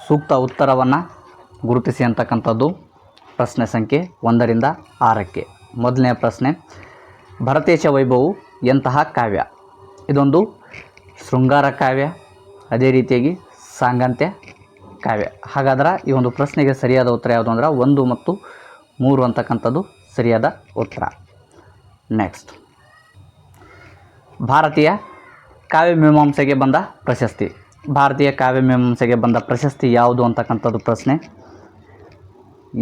ಸೂಕ್ತ ಉತ್ತರವನ್ನು ಗುರುತಿಸಿ ಅಂತಕ್ಕಂಥದ್ದು ಪ್ರಶ್ನೆ ಸಂಖ್ಯೆ 1ರಿಂದ 6ಕ್ಕೆ. ಮೊದಲನೇ ಪ್ರಶ್ನೆ, ಭರತೇಶ ವೈಭವವು ಎಂತಹ ಕಾವ್ಯ? ಇದೊಂದು ಶೃಂಗಾರ ಕಾವ್ಯ, ಅದೇ ರೀತಿಯಾಗಿ ಸಾಂಗತ್ಯ ಕಾವ್ಯ. ಹಾಗಾದ್ರೆ ಈ ಒಂದು ಪ್ರಶ್ನೆಗೆ ಸರಿಯಾದ ಉತ್ತರ ಯಾವುದು ಅಂದ್ರೆ 1 ಮತ್ತು 3 ಅಂತಕ್ಕಂಥದ್ದು ಸರಿಯಾದ ಉತ್ತರ. ನೆಕ್ಸ್ಟ್, ಭಾರತೀಯ ಕಾವ್ಯಮೀಮಾಂಸೆಗೆ ಬಂದ ಪ್ರಶಸ್ತಿ. ಭಾರತೀಯ ಕಾವ್ಯಮೀಮಾಂಸೆಗೆ ಬಂದ ಪ್ರಶಸ್ತಿ ಯಾವುದು ಅಂತಕ್ಕಂಥದ್ದು ಪ್ರಶ್ನೆ.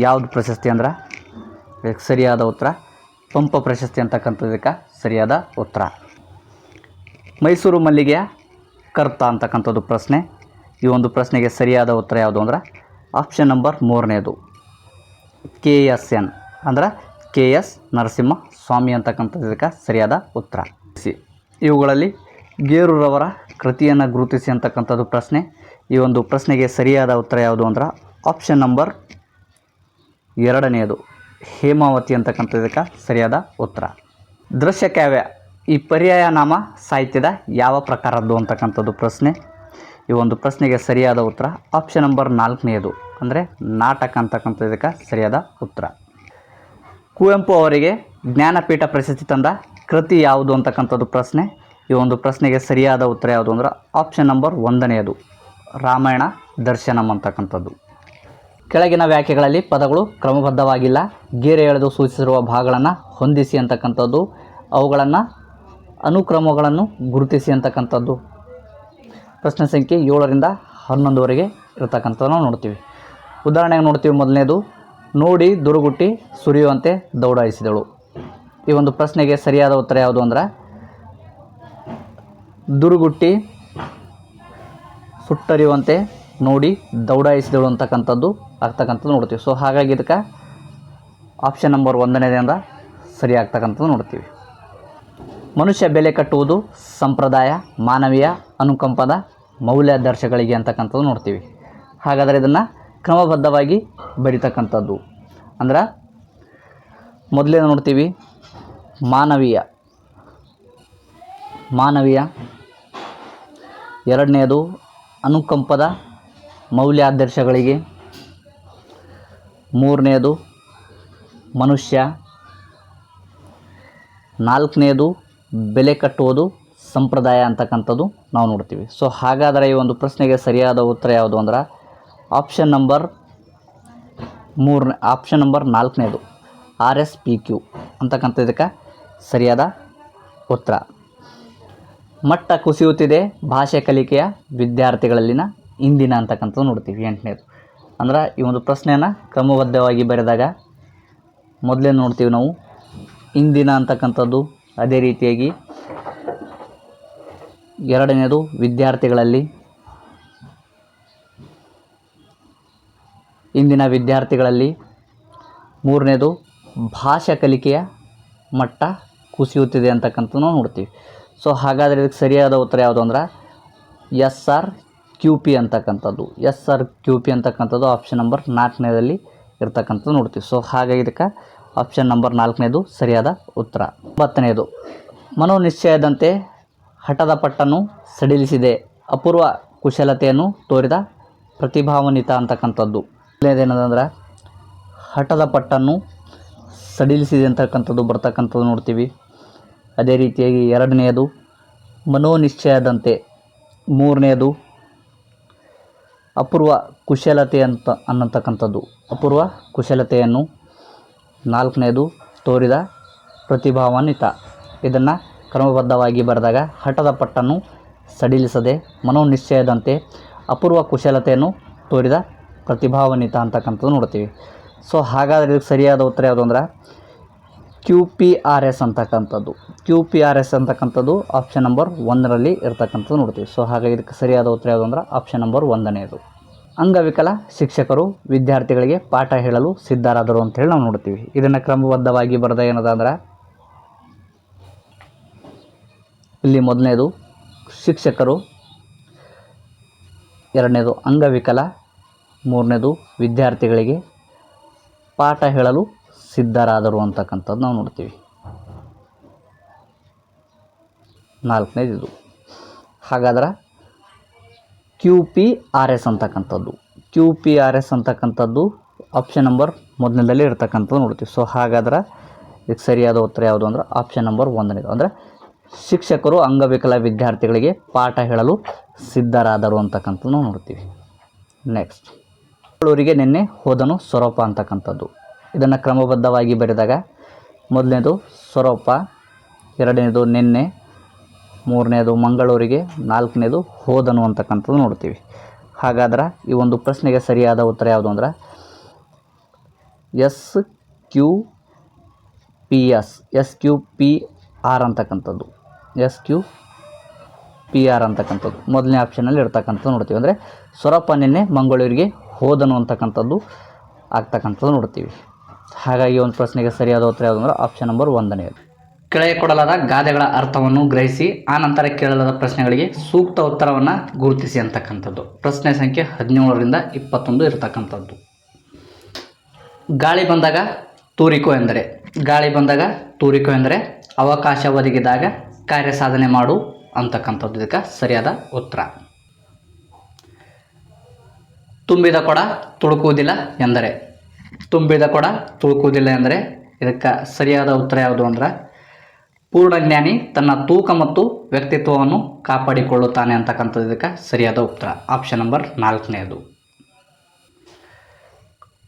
ಯಾವುದು ಪ್ರಶಸ್ತಿ ಅಂದ್ರೆ ಇದಕ್ಕೆ ಸರಿಯಾದ ಉತ್ತರ ಪಂಪ ಪ್ರಶಸ್ತಿ ಅಂತಕ್ಕಂಥದ್ದಕ್ಕೆ ಸರಿಯಾದ ಉತ್ತರ. ಮೈಸೂರು ಮಲ್ಲಿಗೆಯ ಕರ್ತ ಅಂತಕ್ಕಂಥದ್ದು ಪ್ರಶ್ನೆ. ಈ ಒಂದು ಪ್ರಶ್ನೆಗೆ ಸರಿಯಾದ ಉತ್ತರ ಯಾವುದು ಅಂದ್ರೆ ಆಪ್ಷನ್ ನಂಬರ್ 3ನೇದು KSN ಅಂದ್ರೆ KS ನರಸಿಂಹಸ್ವಾಮಿ ಅಂತಕ್ಕಂಥದ್ದಕ್ಕೆ ಸರಿಯಾದ ಉತ್ತರ. ಇವುಗಳಲ್ಲಿ ಗೇರೂರವರ ಕೃತಿಯನ್ನು ಗುರುತಿಸಿ ಅಂತಕ್ಕಂಥದ್ದು ಪ್ರಶ್ನೆ. ಈ ಒಂದು ಪ್ರಶ್ನೆಗೆ ಸರಿಯಾದ ಉತ್ತರ ಯಾವುದು ಅಂದ್ರೆ ಆಪ್ಷನ್ ನಂಬರ್ 2ನೇದು ಹೇಮಾವತಿ ಅಂತಕ್ಕಂಥದ್ದಕ್ಕೆ ಸರಿಯಾದ ಉತ್ತರ. ದೃಶ್ಯಕಾವ್ಯ ಈ ಪರ್ಯಾಯ ನಾಮ ಸಾಹಿತ್ಯದ ಯಾವ ಪ್ರಕಾರದ್ದು ಅಂತಕ್ಕಂಥದ್ದು ಪ್ರಶ್ನೆ. ಈ ಒಂದು ಪ್ರಶ್ನೆಗೆ ಸರಿಯಾದ ಉತ್ತರ ಆಪ್ಷನ್ ನಂಬರ್ 4ನೇದು ಅಂದರೆ ನಾಟಕ ಅಂತಕ್ಕಂಥದ್ದಕ್ಕೆ ಸರಿಯಾದ ಉತ್ತರ. ಕುವೆಂಪು ಅವರಿಗೆ ಜ್ಞಾನಪೀಠ ಪ್ರಶಸ್ತಿ ತಂದ ಕೃತಿ ಯಾವುದು ಅಂತಕ್ಕಂಥದ್ದು ಪ್ರಶ್ನೆ. ಈ ಒಂದು ಪ್ರಶ್ನೆಗೆ ಸರಿಯಾದ ಉತ್ತರ ಯಾವುದು ಅಂದ್ರೆ ಆಪ್ಷನ್ ನಂಬರ್ 1ನೇದು ರಾಮಾಯಣ ದರ್ಶನಂ ಅಂತಕ್ಕಂಥದ್ದು. ಕೆಳಗಿನ ವ್ಯಾಖ್ಯೆಗಳಲ್ಲಿ ಪದಗಳು ಕ್ರಮಬದ್ಧವಾಗಿಲ್ಲ, ಗೆರೆ ಎಳೆದು ಸೂಚಿಸಿರುವ ಭಾಗಗಳನ್ನು ಹೊಂದಿಸಿ ಅಂತಕ್ಕಂಥದ್ದು, ಅವುಗಳನ್ನು ಅನುಕ್ರಮಗಳನ್ನು ಗುರುತಿಸಿ ಅಂತಕ್ಕಂಥದ್ದು. ಪ್ರಶ್ನೆ ಸಂಖ್ಯೆ 7ರಿಂದ 11ವರೆಗೆ ಇರತಕ್ಕಂಥದ್ದು ನಾವು ನೋಡ್ತೀವಿ. ಉದಾಹರಣೆಗೆ ನೋಡ್ತೀವಿ. ಮೊದಲನೇದು, ನೋಡಿ ದುರುಗುಟ್ಟಿ ಸುರಿಯುವಂತೆ ದೌಡಾಯಿಸಿದಳು. ಈ ಒಂದು ಪ್ರಶ್ನೆಗೆ ಸರಿಯಾದ ಉತ್ತರ ಯಾವುದು ಅಂದ್ರೆ ದುರುಗುಟ್ಟಿ ಸುಟ್ಟರಿಯುವಂತೆ ನೋಡಿ ದೌಡಾಯಿಸಿದಳು ಅಂತಕ್ಕಂಥದ್ದು ಆಗ್ತಕ್ಕಂಥದ್ದು ನೋಡ್ತೀವಿ. ಸೊ ಹಾಗಾಗಿ ಇದಕ್ಕೆ ಆಪ್ಷನ್ ನಂಬರ್ 1ನೇದಿಂದ ಸರಿ ಆಗ್ತಕ್ಕಂಥದ್ದು ನೋಡ್ತೀವಿ. ಮನುಷ್ಯ ಬೆಲೆ ಕಟ್ಟುವುದು ಸಂಪ್ರದಾಯ, ಮಾನವೀಯ ಅನುಕಂಪದ ಮೌಲ್ಯಾದರ್ಶಗಳಿಗೆ ಅಂತಕ್ಕಂಥದ್ದು ನೋಡ್ತೀವಿ. ಹಾಗಾದರೆ ಇದನ್ನು ಕ್ರಮಬದ್ಧವಾಗಿ ಬರಿತಕ್ಕಂಥದ್ದು ಅಂದ್ರೆ ಮೊದಲೇ ನೋಡ್ತೀವಿ ಮಾನವೀಯ, 2ನೇದು ಅನುಕಂಪದ ಮೌಲ್ಯಾದರ್ಶಗಳಿಗೆ, 3ನೇದು ಮನುಷ್ಯ, 4ನೇದು ಬೆಲೆ ಕಟ್ಟುವುದು ಸಂಪ್ರದಾಯ ಅಂತಕ್ಕಂಥದ್ದು ನಾವು ನೋಡ್ತೀವಿ. ಸೊ ಹಾಗಾದರೆ ಈ ಒಂದು ಪ್ರಶ್ನೆಗೆ ಸರಿಯಾದ ಉತ್ತರ ಯಾವುದು ಅಂದ್ರೆ ಆಪ್ಷನ್ ನಂಬರ್ 4ನೇದು RSPQ ಅಂತಕ್ಕಂಥದ್ದಕ್ಕೆ ಸರಿಯಾದ ಉತ್ತರ. ಮಟ್ಟ ಕುಸಿಯುತ್ತಿದೆ ಭಾಷೆ ಕಲಿಕೆಯ ವಿದ್ಯಾರ್ಥಿಗಳಲ್ಲಿನ ಇಂದಿನ ಅಂತಕ್ಕಂಥದ್ದು ನೋಡ್ತೀವಿ. 8ನೇದು ಅಂದ್ರೆ ಈ ಒಂದು ಪ್ರಶ್ನೆಯನ್ನು ಕ್ರಮಬದ್ಧವಾಗಿ ಬರೆದಾಗ ಮೊದಲೇ ನೋಡ್ತೀವಿ ನಾವು ಇಂದಿನ ಅಂತಕ್ಕಂಥದ್ದು, ಅದೇ ರೀತಿಯಾಗಿ 2ನೇದು ವಿದ್ಯಾರ್ಥಿಗಳಲ್ಲಿ, ಇಂದಿನ ವಿದ್ಯಾರ್ಥಿಗಳಲ್ಲಿ, 3ನೇದು ಭಾಷಾ ಕಲಿಕೆಯ ಮಟ್ಟ ಕುಸಿಯುತ್ತಿದೆ ಅಂತಕ್ಕಂಥದ್ದು ನಾವು ನೋಡ್ತೀವಿ. ಸೊ ಹಾಗಾದರೆ ಇದಕ್ಕೆ ಸರಿಯಾದ ಉತ್ತರ ಯಾವುದು ಅಂದ್ರೆ SRQP ಅಂತಕ್ಕಂಥದ್ದು. SRQP ಅಂತಕ್ಕಂಥದ್ದು ಆಪ್ಷನ್ ನಂಬರ್ 4ನೇದಲ್ಲಿ ಇರ್ತಕ್ಕಂಥದ್ದು ನೋಡ್ತೀವಿ. ಸೊ ಹಾಗಾಗಿ ಇದಕ್ಕೆ ಆಪ್ಷನ್ ನಂಬರ್ 4ನೇದು ಸರಿಯಾದ ಉತ್ತರ. 9ನೇದು, ಮನೋನಿಶ್ಚಯದಂತೆ ಹಠದ ಪಟ್ಟನ್ನು ಸಡಿಲಿಸಿದೆ, ಅಪೂರ್ವ ಕುಶಲತೆಯನ್ನು ತೋರಿದ ಪ್ರತಿಭಾನ್ವಿತ ಅಂತಕ್ಕಂಥದ್ದು. ಮೊದಲನೇದೇನಂದ್ರೆ ಹಠದ ಪಟ್ಟನ್ನು ಸಡಿಲಿಸಿದೆ ಅಂತಕ್ಕಂಥದ್ದು ಬರ್ತಕ್ಕಂಥದ್ದು ನೋಡ್ತೀವಿ. ಅದೇ ರೀತಿಯಾಗಿ 2ನೇದು ಮನೋನಿಶ್ಚಯದಂತೆ, 3ನೇದು ಅಪೂರ್ವ ಕುಶಲತೆ ಅನ್ನತಕ್ಕಂಥದ್ದು, ಅಪೂರ್ವ ಕುಶಲತೆಯನ್ನು, 4ನೇದು ತೋರಿದ ಪ್ರತಿಭಾನ್ವಿತ. ಇದನ್ನು ಕ್ರಮಬದ್ಧವಾಗಿ ಬರೆದಾಗ ಹಠದ ಪಟ್ಟನ್ನು ಸಡಿಲಿಸದೆ, ಮನೋನಿಶ್ಚಯದಂತೆ, ಅಪೂರ್ವ ಕುಶಲತೆಯನ್ನು ತೋರಿದ ಪ್ರತಿಭಾನ್ವಿತ ಅಂತಕ್ಕಂಥದ್ದು ನೋಡ್ತೀವಿ. ಸೊ ಹಾಗಾದರೆ ಇದಕ್ಕೆ ಸರಿಯಾದ ಉತ್ತರ ಯಾವುದು ಅಂದ್ರೆ QPRS ಅಂತಕ್ಕಂಥದ್ದು. QPRS ಅಂತಕ್ಕಂಥದ್ದು ಆಪ್ಷನ್ ನಂಬರ್ 1ರಲ್ಲಿ ಇರ್ತಕ್ಕಂಥದ್ದು ನೋಡ್ತೀವಿ. ಸೊ ಹಾಗಾಗಿ ಇದಕ್ಕೆ ಸರಿಯಾದ ಉತ್ತರ ಯಾವುದು ಅಂದ್ರೆ ಆಪ್ಷನ್ ನಂಬರ್ 1ನೇದು. ಅಂಗವಿಕಲ ಶಿಕ್ಷಕರು ವಿದ್ಯಾರ್ಥಿಗಳಿಗೆ ಪಾಠ ಹೇಳಲು ಸಿದ್ಧರಾದರು ಅಂತೇಳಿ ನಾವು ನೋಡ್ತೀವಿ. ಇದನ್ನು ಕ್ರಮಬದ್ಧವಾಗಿ ಬರೆದ ಏನದ ಅಂದ್ರೆ ಇಲ್ಲಿ ಮೊದಲನೇದು ಶಿಕ್ಷಕರು, 2ನೇದು ಅಂಗವಿಕಲ, 3ನೇದು ವಿದ್ಯಾರ್ಥಿಗಳಿಗೆ ಪಾಠ ಹೇಳಲು ಸಿದ್ಧರಾದರು ಅಂತಕ್ಕಂಥದ್ದು ನಾವು ನೋಡ್ತೀವಿ. 4ನೇದು ಇದು. ಹಾಗಾದ್ರೆ QPRS ಅಂತಕ್ಕಂಥದ್ದು, QPRS ಅಂತಕ್ಕಂಥದ್ದು ಆಪ್ಷನ್ ನಂಬರ್ ಮೊದಲನೇದಲ್ಲಿ ಇರ್ತಕ್ಕಂಥದ್ದು ನೋಡ್ತೀವಿ. ಸೊ ಹಾಗಾದ್ರೆ ಇದಕ್ಕೆ ಸರಿಯಾದ ಉತ್ತರ ಯಾವುದು ಅಂದ್ರೆ ಆಪ್ಷನ್ ನಂಬರ್ 1ನೇದು. ಅಂದರೆ ಶಿಕ್ಷಕರು ಅಂಗವಿಕಲ ವಿದ್ಯಾರ್ಥಿಗಳಿಗೆ ಪಾಠ ಹೇಳಲು ಸಿದ್ಧರಾದರು ಅಂತಕ್ಕಂಥದ್ದು ನೋಡ್ತೀವಿ. ನೆಕ್ಸ್ಟ್, ಮಂಗಳೂರಿಗೆ ನಿನ್ನೆ ಹೋದನು ಸೊರಪ ಅಂತಕ್ಕಂಥದ್ದು. ಇದನ್ನು ಕ್ರಮಬದ್ಧವಾಗಿ ಬರೆದಾಗ ಮೊದಲನೇದು ಸೊರಪ, ಎರಡನೇದು ನಿನ್ನೆ, ಮೂರನೇದು ಮಂಗಳೂರಿಗೆ, ನಾಲ್ಕನೇದು ಹೋದನು ಅಂತಕ್ಕಂಥದ್ದು ನೋಡ್ತೀವಿ. ಹಾಗಾದ್ರೆ ಈ ಒಂದು ಪ್ರಶ್ನೆಗೆ ಸರಿಯಾದ ಉತ್ತರ ಯಾವುದು ಅಂದ್ರೆ SQPR ಅಂತಕ್ಕಂಥದ್ದು. SQPR ಅಂತಕ್ಕಂಥದ್ದು ಮೊದಲನೇ ಆಪ್ಷನಲ್ಲಿ ಇರ್ತಕ್ಕಂಥದ್ದು ನೋಡ್ತೀವಿ. ಅಂದರೆ ಸೊರಪ ನಿನ್ನೆ ಮಂಗಳೂರಿಗೆ ಹೋದನು ಅಂತಕ್ಕಂಥದ್ದು ಆಗ್ತಕ್ಕಂಥದ್ದು ನೋಡ್ತೀವಿ. ಹಾಗಾಗಿ ಒಂದು ಪ್ರಶ್ನೆಗೆ ಸರಿಯಾದ ಉತ್ತರ ಯಾವುದು ಅಂದ್ರೆ ಆಪ್ಷನ್ ನಂಬರ್ 1ನೇದು. ಕೆಳಗೆ ಕೊಡಲಾದ ಗಾದೆಗಳ ಅರ್ಥವನ್ನು ಗ್ರಹಿಸಿ ಆನಂತರ ಕೇಳಲಾದ ಪ್ರಶ್ನೆಗಳಿಗೆ ಸೂಕ್ತ ಉತ್ತರವನ್ನು ಗುರುತಿಸಿ ಅಂತಕ್ಕಂಥದ್ದು. ಪ್ರಶ್ನೆ ಸಂಖ್ಯೆ 17ರಿಂದ 21 ಇರತಕ್ಕಂಥದ್ದು. ಗಾಳಿ ಬಂದಾಗ ತೂರಿಕೋ ಎಂದರೆ, ಗಾಳಿ ಬಂದಾಗ ತೂರಿಕೋ ಎಂದರೆ ಅವಕಾಶ ಒದಗಿದಾಗ ಕಾರ್ಯ ಸಾಧನೆ ಮಾಡು ಅಂತಕ್ಕಂಥದ್ದು ಇದಕ್ಕೆ ಸರಿಯಾದ ಉತ್ತರ. ತುಂಬಿದ ಕೊಡ ತುಳುಕುವುದಿಲ್ಲ ಎಂದರೆ, ತುಂಬಿದ ಕೊಡ ತುಳುಕುವುದಿಲ್ಲ ಎಂದರೆ ಇದಕ್ಕೆ ಸರಿಯಾದ ಉತ್ತರ ಯಾವುದು ಅಂದ್ರೆ ಪೂರ್ಣಜ್ಞಾನಿ ತನ್ನ ತೂಕ ಮತ್ತು ವ್ಯಕ್ತಿತ್ವವನ್ನು ಕಾಪಾಡಿಕೊಳ್ಳುತ್ತಾನೆ ಅಂತಕ್ಕಂಥದ್ದು ಇದಕ್ಕೆ ಸರಿಯಾದ ಉತ್ತರ. Option number 4ನೇದು.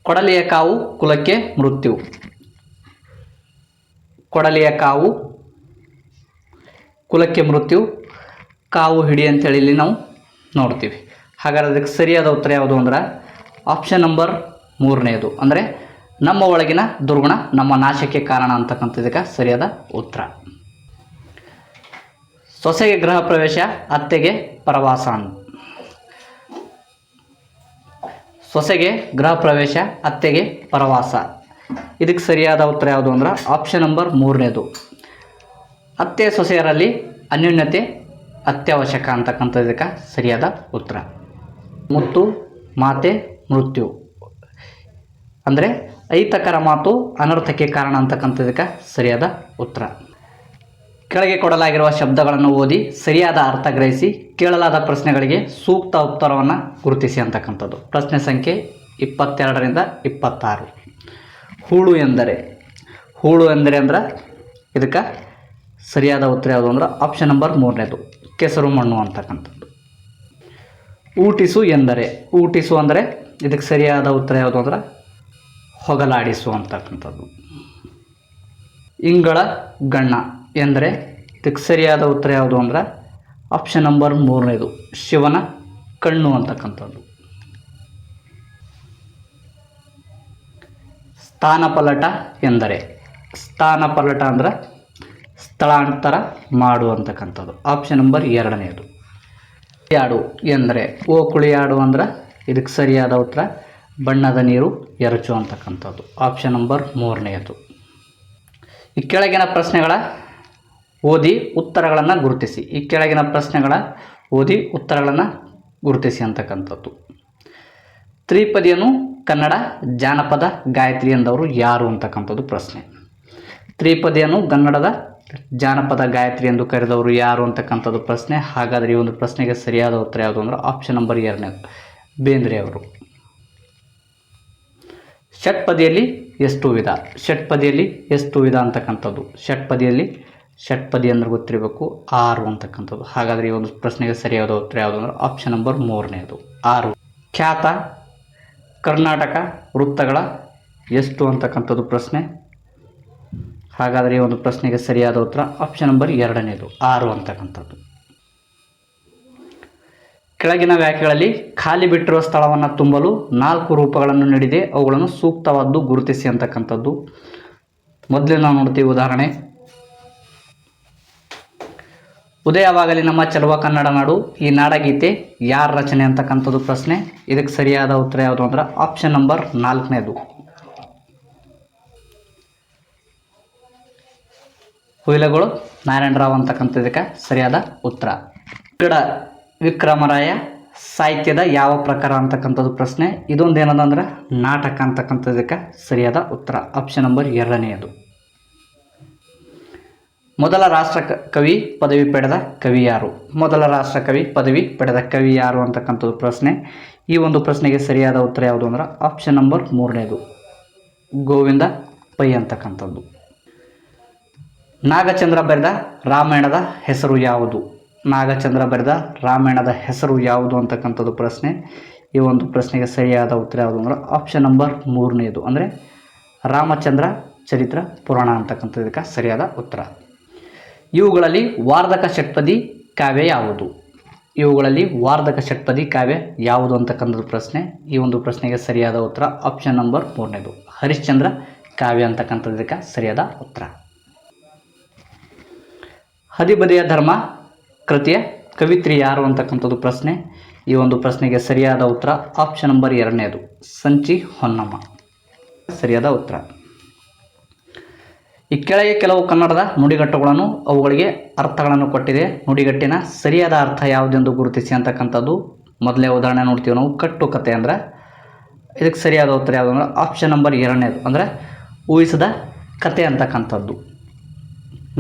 ಕೊಡಲಿಯ ಕಾವು ಕುಲಕ್ಕೆ ಮೃತ್ಯು, ಕೊಡಲಿಯ ಕಾವು ಕುಲಕ್ಕೆ ಮೃತ್ಯು, ಕಾವು ಹಿಡಿ ಅಂತೇಳಿ ಇಲ್ಲಿ ನಾವು ನೋಡ್ತೀವಿ. ಹಾಗಾದ್ರೆ ಅದಕ್ಕೆ ಸರಿಯಾದ ಉತ್ತರ ಯಾವುದು ಅಂದ್ರೆ ಆಪ್ಷನ್ ನಂಬರ್ 3ನೇದು. ಅಂದರೆ ನಮ್ಮ ಒಳಗಿನ ದುರ್ಗುಣ ನಮ್ಮ ನಾಶಕ್ಕೆ ಕಾರಣ ಅಂತಕ್ಕಂಥದ್ದಕ್ಕೆ ಸರಿಯಾದ ಉತ್ತರ. ಸೊಸೆಗೆ ಗೃಹ ಪ್ರವೇಶ ಅತ್ತೆಗೆ ಪರವಾಸ. ಸೊಸೆಗೆ ಗೃಹ ಪ್ರವೇಶ ಅತ್ತೆಗೆ ಪರವಾಸ, ಇದಕ್ಕೆ ಸರಿಯಾದ ಉತ್ತರ ಯಾವುದು ಅಂದ್ರೆ ಆಪ್ಷನ್ ನಂಬರ್ 3ನೇದು. ಅತ್ತೆ ಸೊಸೆಯರಲ್ಲಿ ಅನ್ಯೋನ್ಯತೆ ಅತ್ಯವಶ್ಯಕ ಅಂತಕ್ಕಂಥದ್ದಕ್ಕೆ ಸರಿಯಾದ ಉತ್ತರ. ಮುತ್ತು ಮಾತೆ ಮೃತ್ಯು ಅಂದರೆ ಅಹಿತಕರ ಮಾತು ಅನರ್ಥಕ್ಕೆ ಕಾರಣ ಅಂತಕ್ಕಂಥದ್ದಕ್ಕೆ ಸರಿಯಾದ ಉತ್ತರ. ಕೆಳಗೆ ಕೊಡಲಾಗಿರುವ ಶಬ್ದಗಳನ್ನು ಓದಿ ಸರಿಯಾದ ಅರ್ಥ ಗ್ರಹಿಸಿ ಕೇಳಲಾದ ಪ್ರಶ್ನೆಗಳಿಗೆ ಸೂಕ್ತ ಉತ್ತರವನ್ನು ಗುರುತಿಸಿ ಅಂತಕ್ಕಂಥದ್ದು. ಪ್ರಶ್ನೆ ಸಂಖ್ಯೆ 22ರಿಂದ 26. ಹೂಳು ಎಂದರೆ, ಹೂಳು ಎಂದರೆ ಅಂದ್ರೆ ಇದಕ್ಕೆ ಸರಿಯಾದ ಉತ್ತರ ಯಾವುದು ಅಂದ್ರೆ ಆಪ್ಷನ್ ನಂಬರ್ 3ನೇದು ಕೆಸರು ಮಣ್ಣು ಅಂತಕ್ಕಂಥದ್ದು. ಊಟಿಸು ಎಂದರೆ, ಊಟಿಸು ಅಂದರೆ ಇದಕ್ಕೆ ಸರಿಯಾದ ಉತ್ತರ ಯಾವುದು ಅಂದ್ರೆ ಹೊಗಲಾಡಿಸು ಅಂತಕ್ಕಂಥದ್ದು. ಇಂಗಳ ಗಣ್ಣ ಎಂದರೆ ಇದಕ್ಕೆ ಸರಿಯಾದ ಉತ್ತರ ಯಾವುದು ಅಂದ್ರೆ ಆಪ್ಷನ್ ನಂಬರ್ 3ನೇದು ಶಿವನ ಕಣ್ಣು ಅಂತಕ್ಕಂಥದ್ದು. ಸ್ಥಾನಪಲ್ಲಟ ಎಂದರೆ, ಸ್ಥಾನಪಲ್ಲಟ ಅಂದ್ರೆ ಸ್ಥಳಾಂತರ ಮಾಡು ಅಂತಕ್ಕಂಥದ್ದು. Option number 2ನೇದು. ಕುಳಿಯಾಡು ಎಂದರೆ, ಓ ಕುಳಿಯಾಡು ಅಂದ್ರೆ ಇದಕ್ಕೆ ಸರಿಯಾದ ಉತ್ತರ ಬಣ್ಣದ ನೀರು ಎರಚು ಅಂತಕ್ಕಂಥದ್ದು. ಆಪ್ಷನ್ ನಂಬರ್ 3ನೇದು. ಈ ಕೆಳಗಿನ ಪ್ರಶ್ನೆಗಳ ಓದಿ ಉತ್ತರಗಳನ್ನು ಗುರುತಿಸಿ, ಈ ಕೆಳಗಿನ ಪ್ರಶ್ನೆಗಳ ಓದಿ ಉತ್ತರಗಳನ್ನು ಗುರುತಿಸಿ ಅಂತಕ್ಕಂಥದ್ದು. ತ್ರಿಪದಿಯನ್ನು ಕನ್ನಡ ಜಾನಪದ ಗಾಯತ್ರಿ ಎಂದವರು ಯಾರು ಅಂತಕ್ಕಂಥದ್ದು ಪ್ರಶ್ನೆ. ತ್ರಿಪದಿಯನ್ನು ಕನ್ನಡದ ಜಾನಪದ ಗಾಯತ್ರಿ ಎಂದು ಕರೆದವರು ಯಾರು ಅಂತಕ್ಕಂಥದ್ದು ಪ್ರಶ್ನೆ. ಹಾಗಾದರೆ ಈ ಒಂದು ಪ್ರಶ್ನೆಗೆ ಸರಿಯಾದ ಉತ್ತರ ಯಾವುದು ಅಂದ್ರೆ ಆಪ್ಷನ್ ನಂಬರ್ 2ನೇದು ಬೇಂದ್ರೆ ಅವರು. ಷಟ್ಪದಿಯಲ್ಲಿ ಎಷ್ಟು ವಿಧ, ಷಟ್ಪದಿಯಲ್ಲಿ ಎಷ್ಟು ವಿಧ ಅಂತಕ್ಕಂಥದ್ದು. ಷಟ್ಪದಿ ಅಂದ್ರೆ ಗೊತ್ತಿರಬೇಕು 6 ಅಂತಕ್ಕಂಥದ್ದು. ಹಾಗಾದರೆ ಈ ಒಂದು ಪ್ರಶ್ನೆಗೆ ಸರಿಯಾದ ಉತ್ತರ ಯಾವುದು ಅಂದ್ರೆ ಆಪ್ಷನ್ ನಂಬರ್ 3ನೇದು 6. ಖ್ಯಾತ ಕರ್ನಾಟಕ ವೃತ್ತಗಳ ಎಷ್ಟು ಅಂತಕ್ಕಂಥದ್ದು ಪ್ರಶ್ನೆ. ಹಾಗಾದರೆ ಈ ಒಂದು ಪ್ರಶ್ನೆಗೆ ಸರಿಯಾದ ಉತ್ತರ ಆಪ್ಷನ್ ನಂಬರ್ 2ನೇದು 6 ಅಂತಕ್ಕಂಥದ್ದು. ಕೆಳಗಿನ ವ್ಯಾಖ್ಯೆಗಳಲ್ಲಿ ಖಾಲಿ ಬಿಟ್ಟಿರುವ ಸ್ಥಳವನ್ನು ತುಂಬಲು 4 ರೂಪಗಳನ್ನು ನೀಡಿದೆ, ಅವುಗಳನ್ನು ಸೂಕ್ತವಾದ್ದು ಗುರುತಿಸಿ ಅಂತಕ್ಕಂಥದ್ದು. ಮೊದಲೇ ನಾವು ನೋಡ್ತೀವಿ ಉದಾಹರಣೆ. ಉದಯವಾಗಲಿ ನಮ್ಮ ಚೆಲುವ ಕನ್ನಡ ನಾಡು, ಈ ನಾಡಗೀತೆ ಯಾರ ರಚನೆ ಅಂತಕ್ಕಂಥದ್ದು ಪ್ರಶ್ನೆ. ಇದಕ್ಕೆ ಸರಿಯಾದ ಉತ್ತರ ಯಾವುದು ಅಂದ್ರೆ ಆಪ್ಷನ್ ನಂಬರ್ 4ನೇದು ಹುಯಿಲಗಳು ನಾರಾಯಣರಾವ್ ಅಂತಕ್ಕಂಥದ್ದಕ್ಕೆ ಸರಿಯಾದ ಉತ್ತರ. ವಿಕ್ರಮರಾಯ ಸಾಹಿತ್ಯದ ಯಾವ ಪ್ರಕಾರ ಅಂತಕ್ಕಂಥದ್ದು ಪ್ರಶ್ನೆ. ಇದೊಂದು ಏನದಂದ್ರೆ ನಾಟಕ ಅಂತಕ್ಕಂಥದ್ದಕ್ಕೆ ಸರಿಯಾದ ಉತ್ತರ ಆಪ್ಷನ್ ನಂಬರ್ 2ನೇದು. ಮೊದಲ ರಾಷ್ಟ್ರ ಕವಿ ಪದವಿ ಪಡೆದ ಕವಿ ಯಾರು, ಮೊದಲ ರಾಷ್ಟ್ರ ಕವಿ ಪದವಿ ಪಡೆದ ಕವಿ ಯಾರು ಅಂತಕ್ಕಂಥದ್ದು ಪ್ರಶ್ನೆ. ಈ ಒಂದು ಪ್ರಶ್ನೆಗೆ ಸರಿಯಾದ ಉತ್ತರ ಯಾವುದು ಅಂದ್ರೆ ಆಪ್ಷನ್ ನಂಬರ್ 3ನೇದು ಗೋವಿಂದ ಪೈ ಅಂತಕ್ಕಂಥದ್ದು. ನಾಗಚಂದ್ರ ಬರೆದ ರಾಮಾಯಣದ ಹೆಸರು ಯಾವುದು? ನಾಗಚಂದ್ರ ಬರೆದ ರಾಮಾಯಣದ ಹೆಸರು ಯಾವುದು ಅಂತಕ್ಕಂಥದ್ದು ಪ್ರಶ್ನೆ. ಈ ಒಂದು ಪ್ರಶ್ನೆಗೆ ಸರಿಯಾದ ಉತ್ತರ ಯಾವುದು ಅಂದ್ರೆ ಆಪ್ಷನ್ ನಂಬರ್ 3ನೇದು ಅಂದರೆ ರಾಮಚಂದ್ರ ಚರಿತ್ರ ಪುರಾಣ ಅಂತಕ್ಕಂಥದಕ್ಕೆ ಸರಿಯಾದ ಉತ್ತರ. ಇವುಗಳಲ್ಲಿ ವಾರ್ಧಕ ಷಟ್ಪದಿ ಕಾವ್ಯ ಯಾವುದು? ಇವುಗಳಲ್ಲಿ ವಾರ್ಧಕ ಷಟ್ಪದಿ ಕಾವ್ಯ ಯಾವುದು ಅಂತಕ್ಕಂಥದ್ದು ಪ್ರಶ್ನೆ. ಈ ಒಂದು ಪ್ರಶ್ನೆಗೆ ಸರಿಯಾದ ಉತ್ತರ ಆಪ್ಷನ್ ನಂಬರ್ 3ನೇದು ಹರಿಶ್ಚಂದ್ರ ಕಾವ್ಯ ಅಂತಕ್ಕಂಥದಕ್ಕೆ ಸರಿಯಾದ ಉತ್ತರ. ಹದಿಬದೆಯ ಧರ್ಮ ಕೃತಿಯ ಕವಿತ್ರಿ ಯಾರು ಅಂತಕ್ಕಂಥದ್ದು ಪ್ರಶ್ನೆ. ಈ ಒಂದು ಪ್ರಶ್ನೆಗೆ ಸರಿಯಾದ ಉತ್ತರ ಆಪ್ಷನ್ ನಂಬರ್ 2ನೇದು ಸಂಚಿ ಹೊನ್ನಮ್ಮ ಸರಿಯಾದ ಉತ್ತರ. ಈ ಕೆಳಗೆ ಕೆಲವು ಕನ್ನಡದ ನುಡಿಗಟ್ಟುಗಳನ್ನು ಅವುಗಳಿಗೆ ಅರ್ಥಗಳನ್ನು ಕೊಟ್ಟಿದೆ. ನುಡಿಗಟ್ಟಿನ ಸರಿಯಾದ ಅರ್ಥ ಯಾವುದೆಂದು ಗುರುತಿಸಿ ಅಂತಕ್ಕಂಥದ್ದು ಮೊದಲೇ ಉದಾಹರಣೆ ನೋಡ್ತೀವಿ ನಾವು. ಕಟ್ಟುಕತೆ ಅಂದರೆ ಇದಕ್ಕೆ ಸರಿಯಾದ ಉತ್ತರ ಯಾವುದು ಅಂದರೆ ಆಪ್ಷನ್ ನಂಬರ್ 2ನೇದು ಅಂದರೆ ಊಹಿಸಿದ ಕತೆ ಅಂತಕ್ಕಂಥದ್ದು.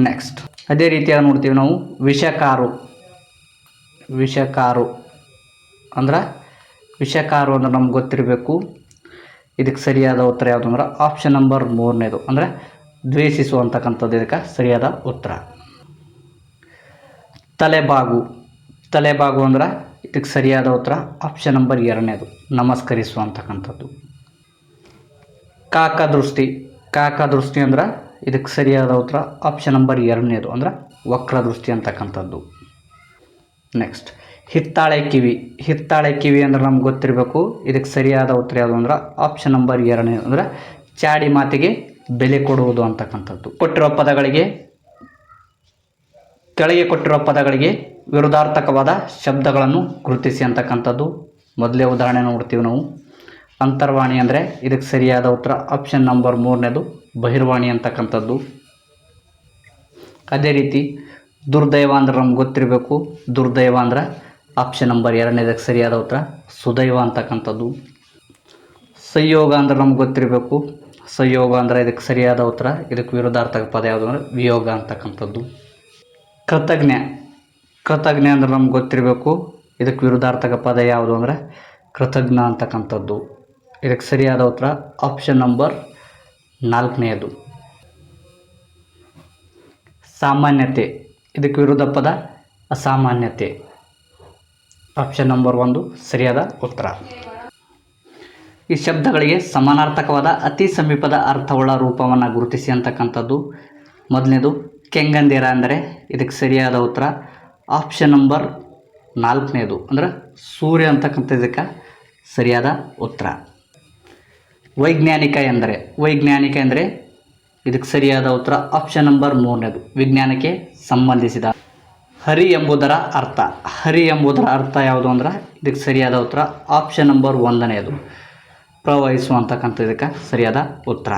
ನೆಕ್ಸ್ಟ್ ಅದೇ ರೀತಿಯಾಗಿ ನೋಡ್ತೀವಿ ನಾವು ವಿಷಕಾರು. ವಿಷಕಾರು ಅಂದ್ರೆ ನಮ್ಗೆ ಗೊತ್ತಿರಬೇಕು. ಇದಕ್ಕೆ ಸರಿಯಾದ ಉತ್ತರ ಯಾವುದು ಅಂದ್ರೆ ಆಪ್ಷನ್ ನಂಬರ್ 3ನೇದು ಅಂದರೆ ದ್ವೇಷಿಸುವಂತಕ್ಕಂಥದ್ದು ಇದಕ್ಕೆ ಸರಿಯಾದ ಉತ್ತರ. ತಲೆಬಾಗು ಅಂದ್ರೆ ಇದಕ್ಕೆ ಸರಿಯಾದ ಉತ್ತರ ಆಪ್ಷನ್ ನಂಬರ್ 2ನೇದು ನಮಸ್ಕರಿಸುವಂತಕ್ಕಂಥದ್ದು. ಕಾಕದೃಷ್ಟಿ ಅಂದ್ರೆ ಇದಕ್ಕೆ ಸರಿಯಾದ ಉತ್ತರ ಆಪ್ಷನ್ ನಂಬರ್ 2ನೇದು ಅಂದ್ರೆ ವಕ್ರದೃಷ್ಟಿ ಅಂತಕ್ಕಂಥದ್ದು. ನೆಕ್ಸ್ಟ್ ಹಿತ್ತಾಳೆ ಕಿವಿ ಅಂದ್ರೆ ನಮ್ಗೆ ಗೊತ್ತಿರಬೇಕು. ಇದಕ್ಕೆ ಸರಿಯಾದ ಉತ್ತರ ಯಾವುದು ಅಂದ್ರೆ ಆಪ್ಷನ್ ನಂಬರ್ 2ನೇದು ಅಂದ್ರೆ ಚಾಡಿ ಮಾತಿಗೆ ಬೆಲೆ ಕೊಡುವುದು ಅಂತಕ್ಕಂಥದ್ದು. ಕೆಳಗೆ ಕೊಟ್ಟಿರುವ ಪದಗಳಿಗೆ ವಿರುದ್ಧಾರ್ಥಕವಾದ ಶಬ್ದಗಳನ್ನು ಗುರುತಿಸಿ ಅಂತಕ್ಕಂಥದ್ದು ಮೊದಲೇ ಉದಾಹರಣೆ ನೋಡ್ತೀವಿ ನಾವು. ಅಂತರ್ವಾಣಿ ಅಂದರೆ ಇದಕ್ಕೆ ಸರಿಯಾದ ಉತ್ತರ ಆಪ್ಷನ್ ನಂಬರ್ 3ನೇದು ಬಹಿರ್ವಾಣಿ ಅಂತಕ್ಕಂಥದ್ದು. ಅದೇ ರೀತಿ ದುರ್ದೈವ ಅಂದ್ರೆ ನಮ್ಗೆ ಗೊತ್ತಿರಬೇಕು. ದುರ್ದೈವ ಅಂದ್ರೆ ಆಪ್ಷನ್ ನಂಬರ್ 2ನೇದಕ್ಕೆ ಸರಿಯಾದ ಉತ್ತರ ಸುದೈವ ಅಂತಕ್ಕಂಥದ್ದು. ಸಂಯೋಗ ಅಂದ್ರೆ ನಮ್ಗೆ ಗೊತ್ತಿರಬೇಕು. ಸಂಯೋಗ ಅಂದರೆ ಇದಕ್ಕೆ ಸರಿಯಾದ ಉತ್ತರ ಇದಕ್ಕೆ ವಿರುದ್ಧಾರ್ಥಕ ಪದ ಯಾವುದು ಅಂದರೆ ವಿಯೋಗ ಅಂತಕ್ಕಂಥದ್ದು. ಕೃತಜ್ಞ ಅಂದ್ರೆ ನಮ್ಗೆ ಗೊತ್ತಿರಬೇಕು. ಇದಕ್ಕೆ ವಿರುದ್ಧಾರ್ಥಕ ಪದ ಯಾವುದು ಅಂದರೆ ಕೃತಜ್ಞ ಅಂತಕ್ಕಂಥದ್ದು. ಇದಕ್ಕೆ ಸರಿಯಾದ ಉತ್ತರ ಆಪ್ಷನ್ ನಂಬರ್ 4ನೇದು. ಸಾಮಾನ್ಯತೆ ಇದಕ್ಕೆ ವಿರುದ್ಧ ಪದ ಅಸಾಮಾನ್ಯತೆ. ಆಪ್ಷನ್ ನಂಬರ್ 1 ಸರಿಯಾದ ಉತ್ತರ. ಈ ಶಬ್ದಗಳಿಗೆ ಸಮಾನಾರ್ಥಕವಾದ ಅತಿ ಸಮೀಪದ ಅರ್ಥವುಳ್ಳ ರೂಪವನ್ನು ಗುರುತಿಸಿ ಅಂತಕ್ಕಂಥದ್ದು ಮೊದಲನೇದು ಕೆಂಗಂದಿರ ಅಂದರೆ ಇದಕ್ಕೆ ಸರಿಯಾದ ಉತ್ತರ ಆಪ್ಷನ್ ನಂಬರ್ 4ನೇದು ಅಂದರೆ ಸೂರ್ಯ ಅಂತಕ್ಕಂಥದ್ದಕ್ಕೆ ಸರಿಯಾದ ಉತ್ತರ. ವೈಜ್ಞಾನಿಕ ಎಂದರೆ ಇದಕ್ಕೆ ಸರಿಯಾದ ಉತ್ತರ ಆಪ್ಷನ್ ನಂಬರ್ 3ನೇದು ವಿಜ್ಞಾನಕ್ಕೆ ಸಂಬಂಧಿಸಿದ. ಹರಿ ಎಂಬುದರ ಅರ್ಥ ಯಾವುದು ಅಂದ್ರೆ ಇದಕ್ಕೆ ಸರಿಯಾದ ಉತ್ತರ ಆಪ್ಷನ್ ನಂಬರ್ 1ನೇದು ಪ್ರವಹಿಸುವಂತಕ್ಕಂಥದ್ದಕ್ಕೆ ಸರಿಯಾದ ಉತ್ತರ.